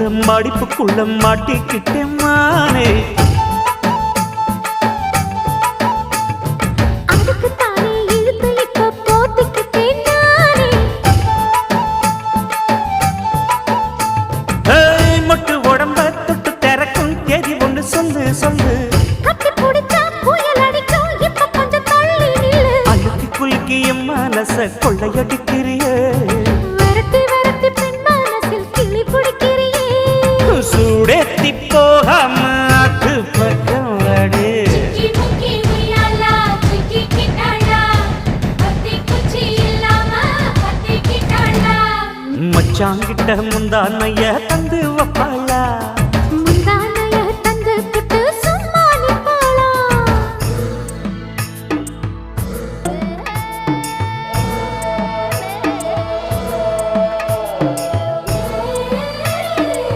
மடிப்புக்குள்ள மாட்டிக்கிட்டேன் மானே. அதுக்கு தானே இழுத்து இப்ப போத்திக்கிட்டேன் நானே. மொட்டு உடம்ப தொட்டு திறக்கும் தேதி ஒன்று சொல்லு சொல்லு. கட்டி பிடிச்சா புயல் அடிக்கும் இப்ப கொஞ்சம் தள்ளி நில்லு. அழுத்தி குலுக்கி என் மனச கொள்ளையடிக்கிறியே. விரட்டி விரட்டி பெண் மனசில் கிளி பிடிக்கிறியே. சூடேத்தி போகாம அது பக்கம் அடு. மச்சாங்கிட்ட முந்தானைய